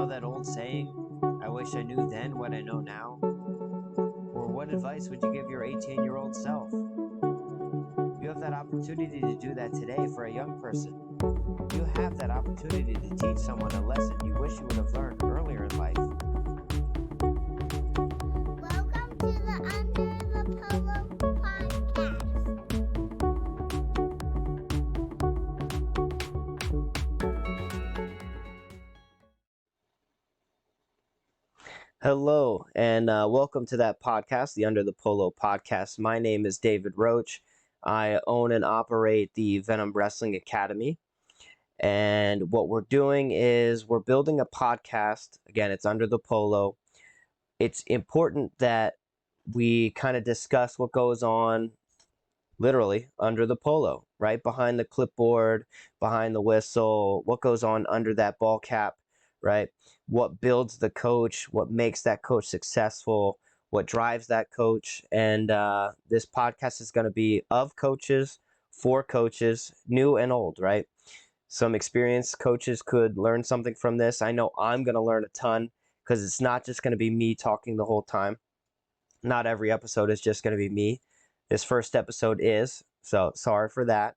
know that old saying, I wish I knew then what I know now? Or what advice would you give your 18-year-old self? You have that opportunity to do that today for a young person. You have that opportunity to teach someone a lesson you wish you would have learned earlier in life. Welcome to the Under the Pillow podcast. Hello, and welcome to that podcast, the Under the Polo podcast. My name is David Roach. I own and operate the Venom Wrestling Academy. And what we're doing is we're building a podcast. Again, it's Under the Polo. It's important that we kind of discuss what goes on literally under the polo, right? Behind the clipboard, behind the whistle, what goes on under that ball cap, right? What builds the coach, what makes that coach successful, what drives that coach. And this podcast is going to be of coaches, for coaches, new and old, right? Some experienced coaches could learn something from this. I know I'm going to learn a ton because it's not just going to be me talking the whole time. Not every episode is just going to be me. This first episode is, so sorry for that.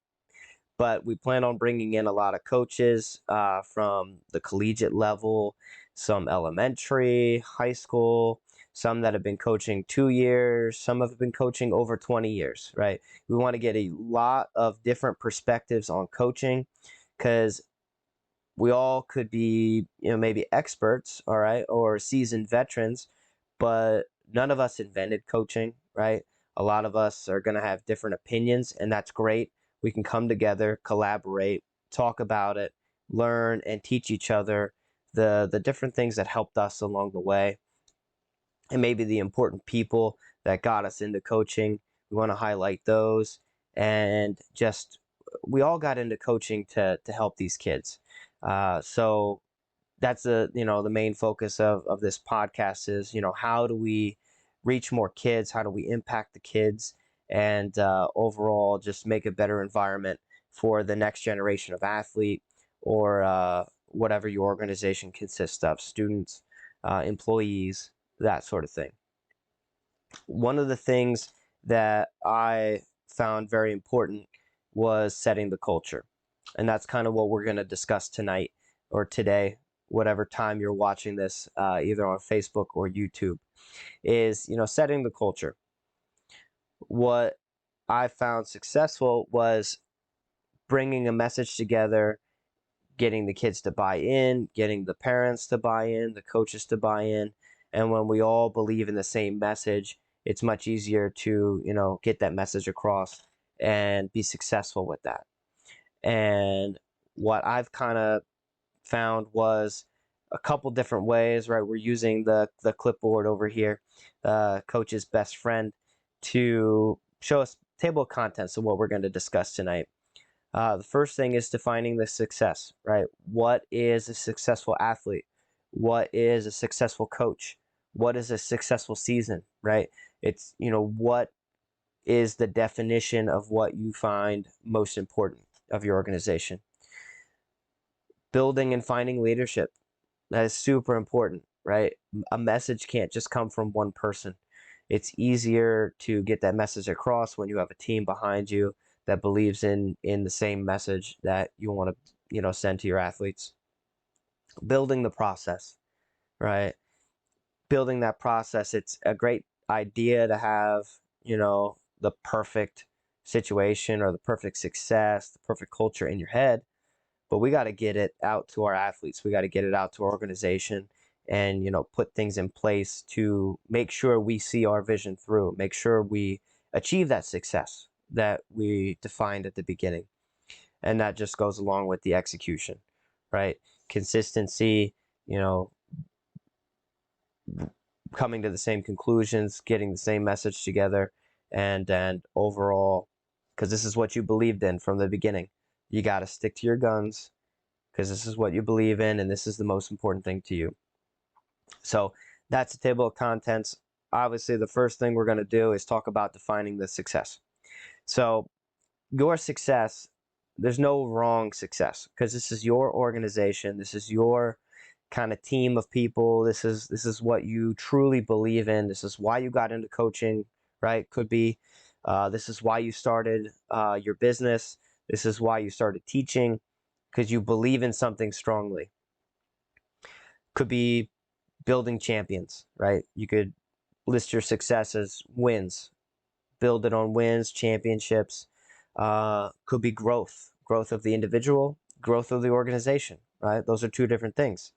But we plan on bringing in a lot of coaches from the collegiate level, some elementary, high school, some that have been coaching 2 years, some have been coaching over 20 years, right? We want to get a lot of different perspectives on coaching because we all could be, maybe experts, all right, or seasoned veterans, but none of us invented coaching, right? A lot of us are going to have different opinions, and that's great. We can come together, collaborate, talk about it, learn, and teach each other the different things that helped us along the way, and maybe the important people that got us into coaching. We want to highlight those, and just we all got into coaching to help these kids. So that's the main focus of this podcast is, how do we reach more kids? How do we impact the kids? And overall, just make a better environment for the next generation of athlete or whatever your organization consists of, students, employees, that sort of thing. One of the things that I found very important was setting the culture. And that's kind of what we're going to discuss tonight or today, whatever time you're watching this, either on Facebook or YouTube, is, setting the culture. What I found successful was bringing a message together, getting the kids to buy in, getting the parents to buy in, the coaches to buy in. And when we all believe in the same message, it's much easier to, get that message across and be successful with that. And what I've kind of found was a couple different ways, right? We're using the clipboard over here, coach's best friend, to show us table of contents of what we're going to discuss tonight. The first thing is defining the success, right? What is a successful athlete? What is a successful coach? What is a successful season, right? It's, what is the definition of what you find most important of your organization? Building and finding leadership. That is super important, right? A message can't just come from one person. It's easier to get that message across when you have a team behind you that believes in the same message that you want to, send to your athletes. Building the process, right? Building that process. It's a great idea to have, the perfect situation or the perfect success, the perfect culture in your head. But we got to get it out to our athletes. We got to get it out to our organization and, put things in place to make sure we see our vision through, make sure we achieve that success that we defined at the beginning. And that just goes along with the execution, right? Consistency, coming to the same conclusions, getting the same message together, and overall, because this is what you believed in from the beginning. You got to stick to your guns because this is what you believe in and this is the most important thing to you. So that's the table of contents. Obviously, the first thing we're going to do is talk about defining the success. So your success, there's no wrong success because this is your organization. This is your, kind of team of people. This is what you truly believe in. This is why you got into coaching, right? Could be this is why you started your business. This is why you started teaching, because you believe in something strongly. Could be building champions, right? You could list your success as wins, build it on wins, championships. Could be growth of the individual, growth of the organization, right? Those are two different things.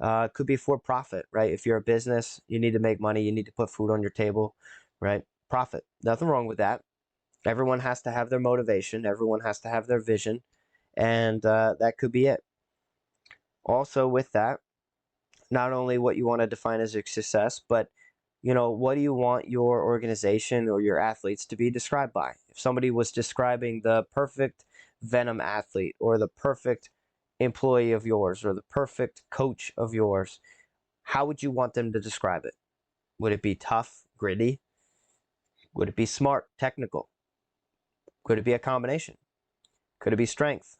Could be for profit, right? If you're a business, you need to make money, you need to put food on your table, right? Profit. Nothing wrong with that. Everyone has to have their motivation, everyone has to have their vision, and that could be it. Also, with that, not only what you want to define as your success, but what do you want your organization or your athletes to be described by? If somebody was describing the perfect Venom athlete or the perfect employee of yours or the perfect coach of yours, how would you want them to describe it? Would it be tough, gritty? Would it be smart, technical? Could it be a combination? Could it be strength?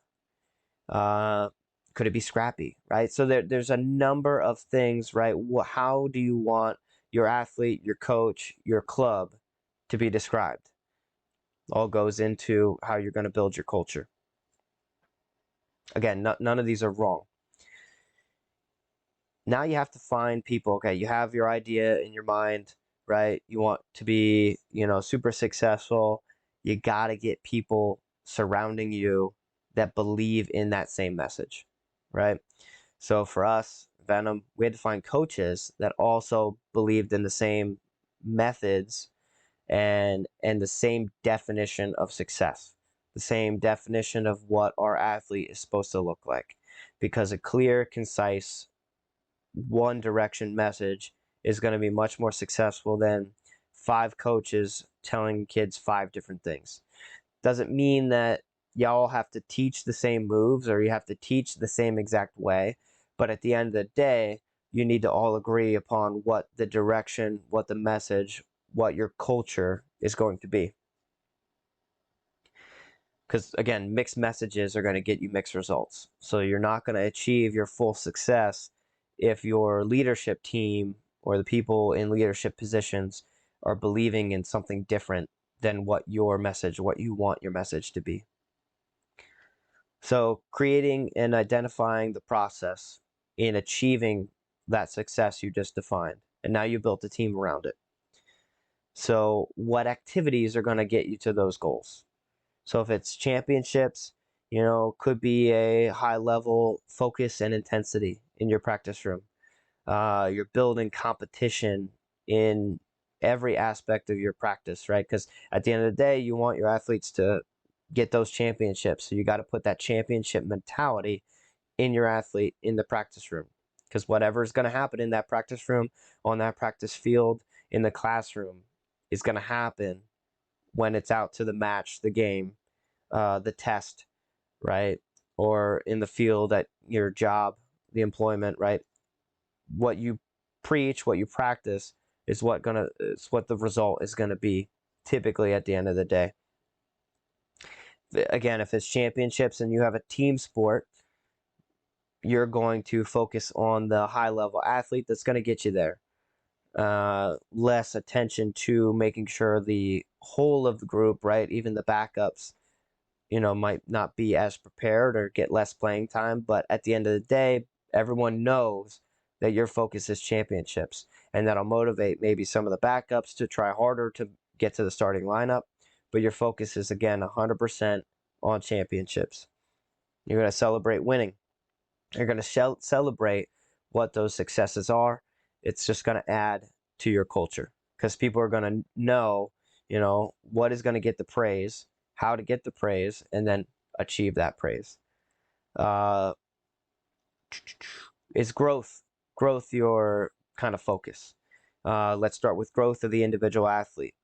Uh, could it be scrappy, right? So there's a number of things, right? How do you want your athlete, your coach, your club to be described? All goes into how you're going to build your culture. Again, none of these are wrong. Now you have to find people. Okay, you have your idea in your mind, right? You want to be, super successful. You got to get people surrounding you that believe in that same message, right? So for us, Venom, we had to find coaches that also believed in the same methods and the same definition of success, the same definition of what our athlete is supposed to look like. Because a clear, concise, one direction message is going to be much more successful than five coaches telling kids five different things. Doesn't mean that y'all have to teach the same moves or you have to teach the same exact way, but at the end of the day, you need to all agree upon what the direction, what the message, what your culture is going to be. Because again, mixed messages are going to get you mixed results. So you're not going to achieve your full success if your leadership team or the people in leadership positions are believing in something different than what your message, what you want your message to be. So creating and identifying the process in achieving that success you just defined. And now you built a team around it. So what activities are going to get you to those goals? So if it's championships, could be a high level focus and intensity in your practice room. You're building competition in every aspect of your practice, right? Because at the end of the day, you want your athletes to get those championships. So you got to put that championship mentality in your athlete in the practice room. Because whatever is going to happen in that practice room, on that practice field, in the classroom, is going to happen when it's out to the match, the game, the test, right? Or in the field at your job, the employment, right? What you preach, what you practice is what the result is gonna be typically at the end of the day. Again, if it's championships and you have a team sport, you're going to focus on the high level athlete that's going to get you there. Less attention to making sure the whole of the group, right, even the backups, might not be as prepared or get less playing time. But at the end of the day, everyone knows that your focus is championships, and that'll motivate maybe some of the backups to try harder to get to the starting lineup. But your focus is again 100% on championships. You're going to celebrate winning. You're going to celebrate what those successes are. It's just going to add to your culture because people are going to know, what is going to get the praise, how to get the praise, and then achieve that praise. Is growth your kind of focus? Let's start with growth of the individual athlete.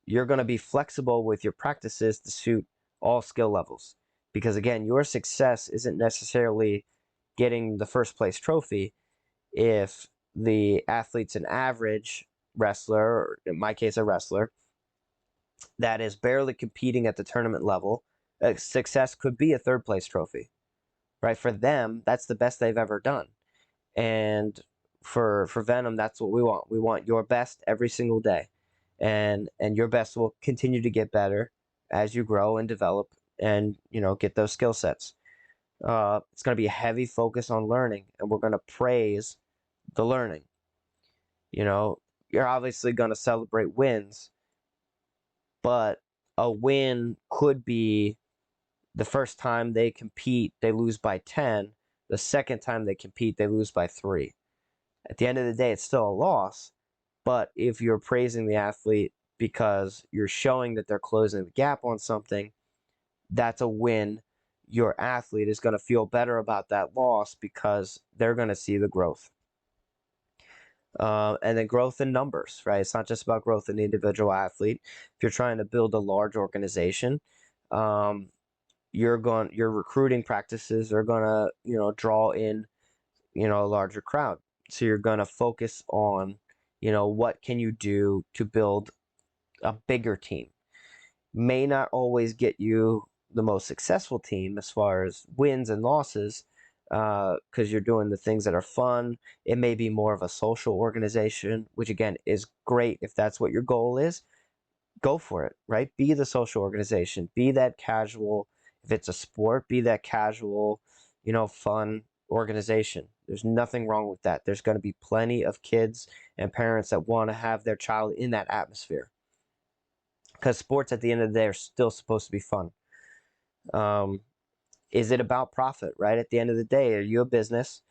You're going to be flexible with your practices to suit all skill levels because again, your success isn't necessarily getting the first place trophy if the athlete's an average wrestler, or in my case a wrestler, that is barely competing at the tournament level. Success could be a third place trophy, right? For them, that's the best they've ever done. And for Venom, that's what we want. We want your best every single day. And your best will continue to get better as you grow and develop and, get those skill sets. It's going to be a heavy focus on learning, and we're going to praise the learning. You're obviously going to celebrate wins, but a win could be the first time they compete, they lose by 10. The second time they compete, they lose by 3. At the end of the day, it's still a loss. But if you're praising the athlete because you're showing that they're closing the gap on something, that's a win. Your athlete is going to feel better about that loss because they're going to see the growth. And then growth in numbers, right? It's not just about growth in the individual athlete. If you're trying to build a large organization, your recruiting practices are gonna, draw in, a larger crowd. So you're gonna focus on, what can you do to build a bigger team. May not always get you the most successful team as far as wins and losses, because you're doing the things that are fun. It may be more of a social organization, which again is great if that's what your goal is. Go for it, right? Be the social organization. Be that casual. If it's a sport, be that casual, fun organization. There's nothing wrong with that. There's going to be plenty of kids and parents that want to have their child in that atmosphere, because sports at the end of the day are still supposed to be fun. Is it about profit, right? At the end of the day, are you a business,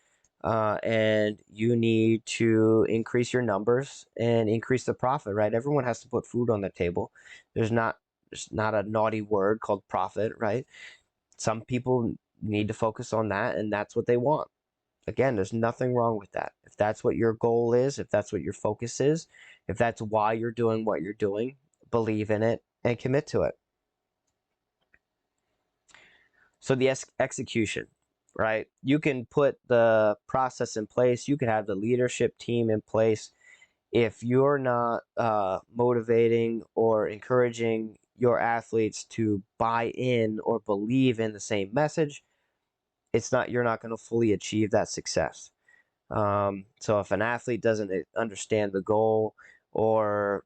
and you need to increase your numbers and increase the profit, right? Everyone has to put food on the table. There's not a naughty word called profit, right? Some people need to focus on that, and that's what they want. Again, there's nothing wrong with that. If that's what your goal is, if that's what your focus is, if that's why you're doing what you're doing, believe in it and commit to it. So the execution, right? You can put the process in place. You can have the leadership team in place. If you're not motivating or encouraging your athletes to buy in or believe in the same message, you're not going to fully achieve that success. So if an athlete doesn't understand the goal, or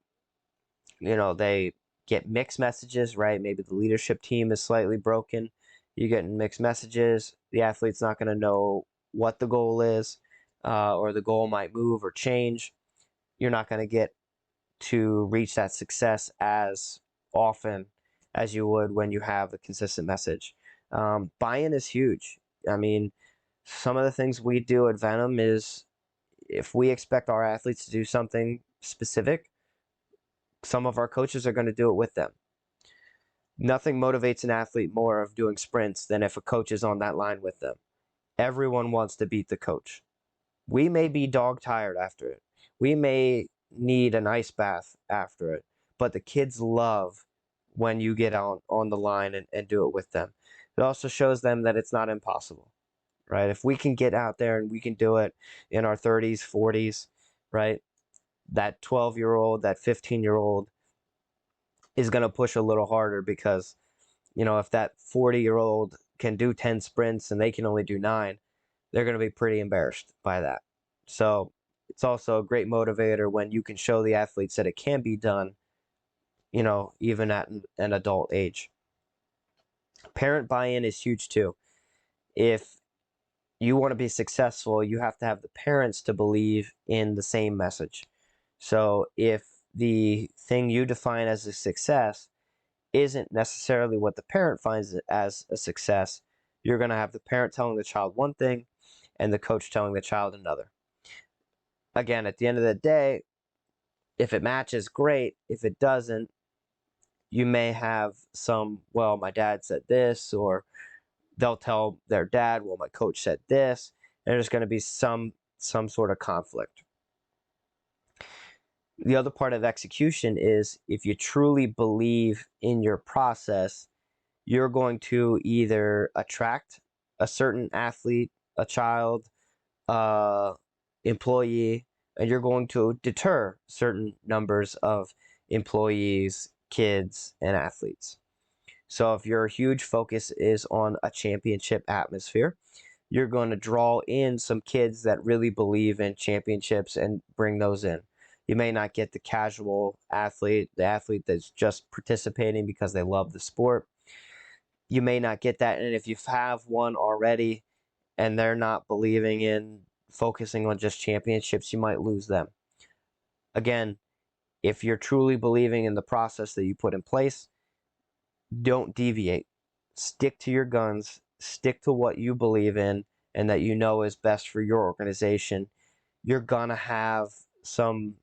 they get mixed messages, right? Maybe the leadership team is slightly broken. You're getting mixed messages. The athlete's not going to know what the goal is, or the goal might move or change. You're not going to get to reach that success as often as you would when you have a consistent message. Buy-in is huge. I mean, some of the things we do at Venom is, if we expect our athletes to do something specific, some of our coaches are going to do it with them. Nothing motivates an athlete more of doing sprints than if a coach is on that line with them. Everyone wants to beat the coach. We may be dog tired after it. We may need an ice bath after it, but the kids love when you get on the line and do it with them. It also shows them that it's not impossible, right? If we can get out there and we can do it in our 30s, 40s, right? That 12-year-old, that 15-year-old is going to push a little harder, because, if that 40-year-old can do 10 sprints and they can only do 9, they're going to be pretty embarrassed by that. So it's also a great motivator when you can show the athletes that it can be done, even at an adult age. Parent buy-in is huge too. If you want to be successful, you have to have the parents to believe in the same message. So if the thing you define as a success isn't necessarily what the parent finds as a success, you're going to have the parent telling the child one thing and the coach telling the child another. Again, at the end of the day, if it matches, great. If it doesn't, you may have some, well, my dad said this, or they'll tell their dad, well, my coach said this. And there's going to be some sort of conflict. The other part of execution is, if you truly believe in your process, you're going to either attract a certain athlete, a child, employee, and you're going to deter certain numbers of employees, kids, and athletes. So if your huge focus is on a championship atmosphere, you're going to draw in some kids that really believe in championships and bring those in. You may not get the casual athlete, the athlete that's just participating because they love the sport. You may not get that. And if you have one already and they're not believing in focusing on just championships, you might lose them. Again, if you're truly believing in the process that you put in place, don't deviate. Stick to your guns, stick to what you believe in and that you know is best for your organization. You're going to have some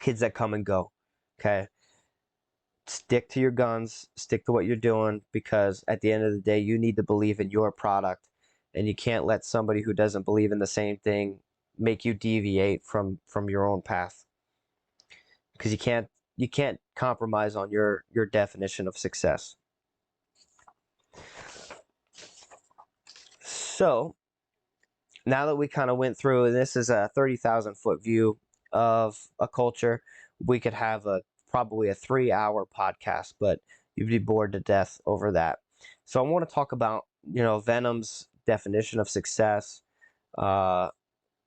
kids that come and go. Okay? Stick to your guns, stick to what you're doing, because at the end of the day, you need to believe in your product, and you can't let somebody who doesn't believe in the same thing make you deviate from your own path, because you can't compromise on your definition of success. So now that we kind of went through, and this is a 30,000-foot view of a culture, we could have probably a 3-hour podcast, but you'd be bored to death over that. So I want to talk about, Venom's definition of success, uh,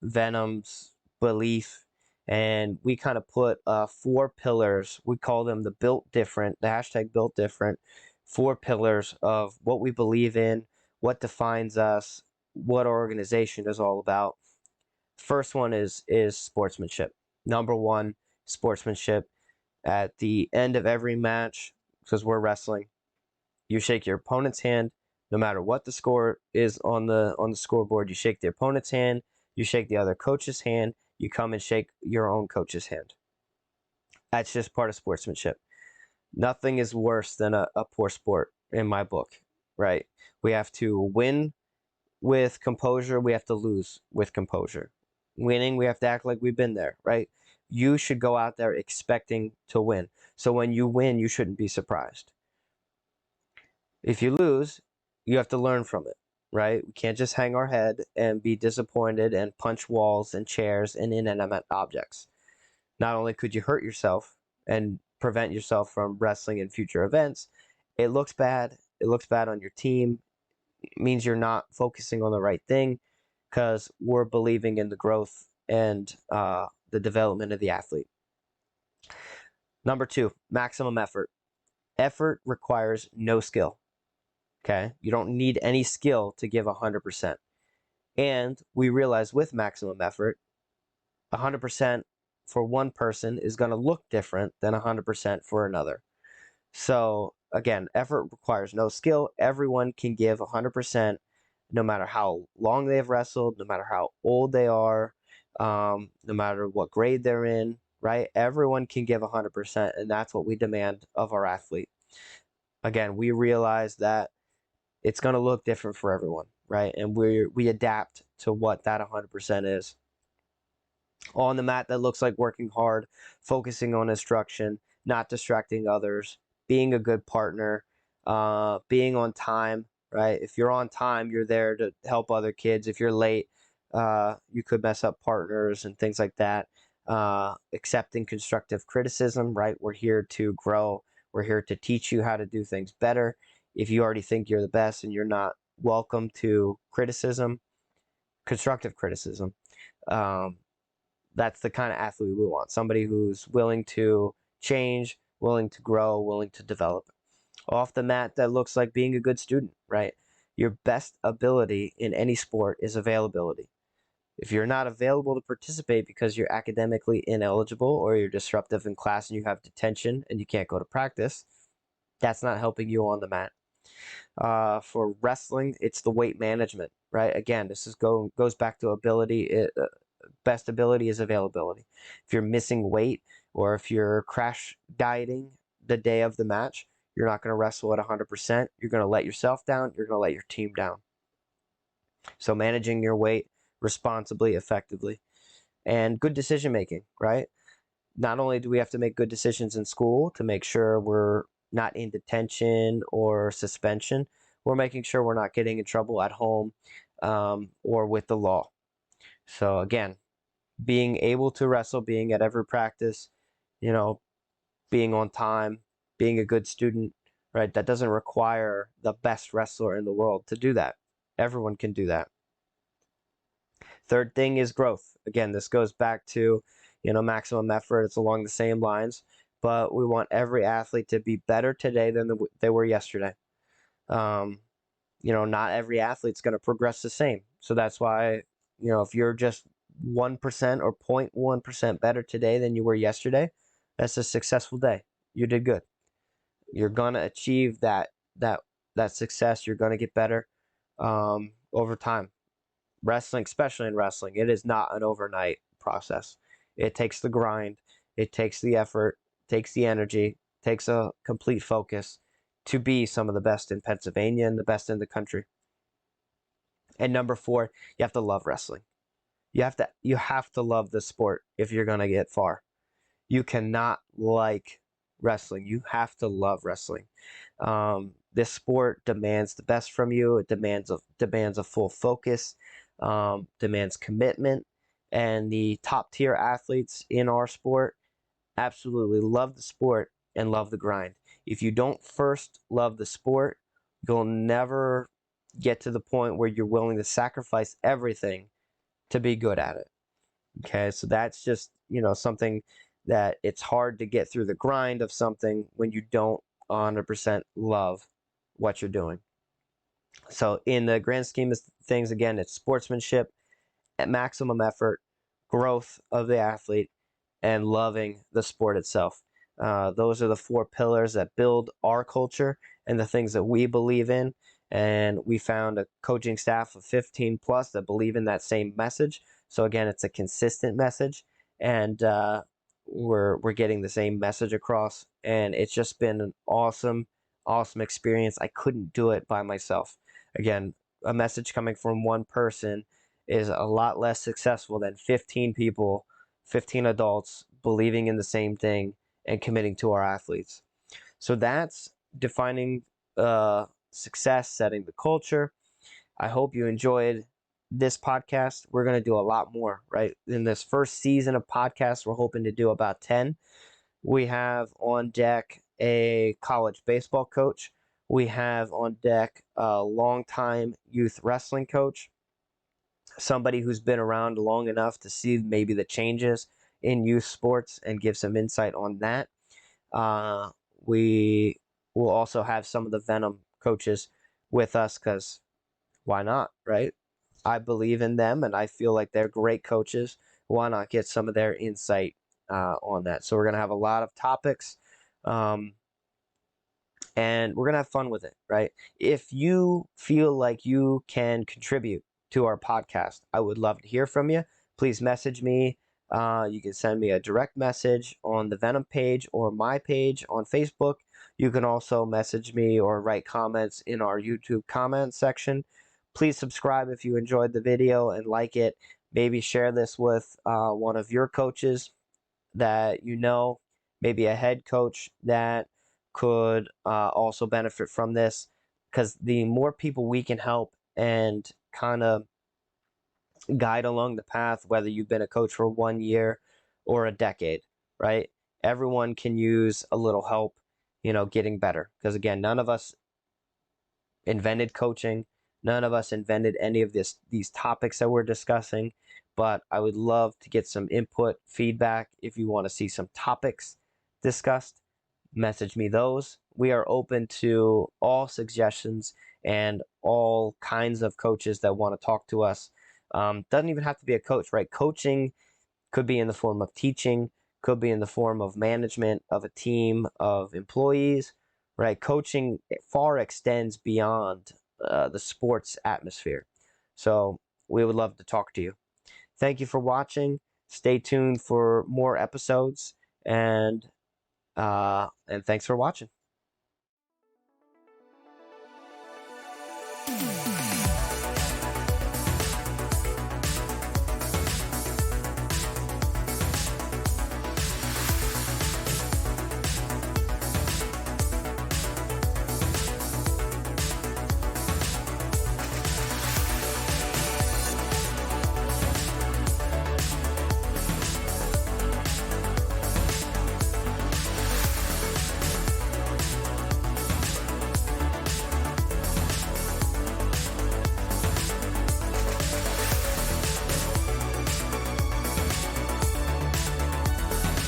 Venom's belief, and we kind of put 4 pillars. We call them the hashtag built different, 4 pillars of what we believe in, what defines us, what our organization is all about. First one is sportsmanship. Number one, sportsmanship. At the end of every match, because we're wrestling, you shake your opponent's hand, no matter what the score is on the scoreboard. You shake the opponent's hand, you shake the other coach's hand, you come and shake your own coach's hand. That's just part of sportsmanship. Nothing is worse than a poor sport in my book, right? We have to win with composure, we have to lose with composure. Winning, we have to act like we've been there, right? You should go out there expecting to win. So when you win, you shouldn't be surprised. If you lose, you have to learn from it, right? We can't just hang our head and be disappointed and punch walls and chairs and inanimate objects. Not only could you hurt yourself and prevent yourself from wrestling in future events, it looks bad. It looks bad on your team. It means you're not focusing on the right thing, because we're believing in the growth and the development of the athlete. Number 2, maximum effort. Effort requires no skill. Okay, you don't need any skill to give 100%. And we realize with maximum effort, 100% for one person is going to look different than 100% for another. So again, effort requires no skill. Everyone can give 100%, no matter how long they've wrestled, no matter how old they are, no matter what grade they're in, right? Everyone can give 100%, and that's what we demand of our athlete. Again, we realize that it's going to look different for everyone, right? And we adapt to what that 100% is. On the mat, that looks like working hard, focusing on instruction, not distracting others, being a good partner, being on time, right? If you're on time, you're there to help other kids. If you're late, you could mess up partners and things like that. Accepting constructive criticism, right? We're here to grow. We're here to teach you how to do things better. If you already think you're the best and you're not welcome to criticism, constructive criticism, that's the kind of athlete we want. Somebody who's willing to change, willing to grow, willing to develop. Off the mat, that looks like being a good student, right? Your best ability in any sport is availability. If you're not available to participate because you're academically ineligible or you're disruptive in class and you have detention and you can't go to practice, that's not helping you on the mat. For wrestling, it's the weight management, right? Again, this goes back to ability. Best ability is availability. If you're missing weight or if you're crash dieting the day of the match, you're not going to wrestle at 100%. You're going to let yourself down. You're going to let your team down. So managing your weight responsibly, effectively, and good decision making, right? Not only do we have to make good decisions in school to make sure we're not in detention or suspension, we're making sure we're not getting in trouble at home or with the law. So again, being able to wrestle, being at every practice, being on time, being a good student, right? That doesn't require the best wrestler in the world to do that. Everyone can do that. Third thing is growth. Again, this goes back to, maximum effort. It's along the same lines, but we want every athlete to be better today than they were yesterday. Um, not every athlete's going to progress the same. So that's why, if you're just 1% or 0.1% better today than you were yesterday, that's a successful day. You did good. You're going to achieve that success. You're going to get better over time. Wrestling, especially in wrestling, it is not an overnight process. It takes the grind, it takes the effort, takes the energy, takes a complete focus to be some of the best in Pennsylvania and the best in the country. And number 4, you have to love wrestling. You have to love the sport if you're going to get far. You cannot like wrestling. You have to love wrestling. This sport demands the best from you. It demands a full focus, demands commitment, and the top tier athletes in our sport absolutely love the sport and love the grind. If you don't first love the sport, you'll never get to the point where you're willing to sacrifice everything to be good at it. Okay, so that's just, something that it's hard to get through the grind of something when you don't 100% love what you're doing. So, in the grand scheme of things, again, it's sportsmanship, at maximum effort, growth of the athlete, and loving the sport itself. Those are the 4 pillars that build our culture and the things that we believe in. And we found a coaching staff of 15 plus that believe in that same message. So again, it's a consistent message, and we're getting the same message across. And it's just been an awesome experience. I couldn't do it by myself. Again, a message coming from one person is a lot less successful than 15 people, 15 adults believing in the same thing and committing to our athletes. So that's defining success, setting the culture. I hope you enjoyed this podcast. We're going to do a lot more, right? In this first season of podcasts, we're hoping to do about 10. We have on deck a college baseball coach. We have on deck a longtime youth wrestling coach, somebody who's been around long enough to see maybe the changes in youth sports and give some insight on that. Uh, we will also have some of the Venom coaches with us because why not, right? I believe in them and I feel like they're great coaches. Why not get some of their insight on that? So we're going to have a lot of topics. And we're going to have fun with it, right? If you feel like you can contribute to our podcast, I would love to hear from you. Please message me. You can send me a direct message on the Venom page or my page on Facebook. You can also message me or write comments in our YouTube comment section. Please subscribe if you enjoyed the video and like it. Maybe share this with one of your coaches that maybe a head coach that could also benefit from this, because the more people we can help and kind of guide along the path, whether you've been a coach for 1 year or a decade, right? Everyone can use a little help, getting better. Because again, none of us invented coaching. None of us invented any of these topics that we're discussing, but I would love to get some input, feedback. If you want to see some topics discussed, message me those. We are open to all suggestions and all kinds of coaches that want to talk to us. Doesn't even have to be a coach, right? Coaching could be in the form of teaching, could be in the form of management of a team of employees, right? Coaching far extends beyond the sports atmosphere. So we would love to talk to you. Thank you for watching. Stay tuned for more episodes, and thanks for watching.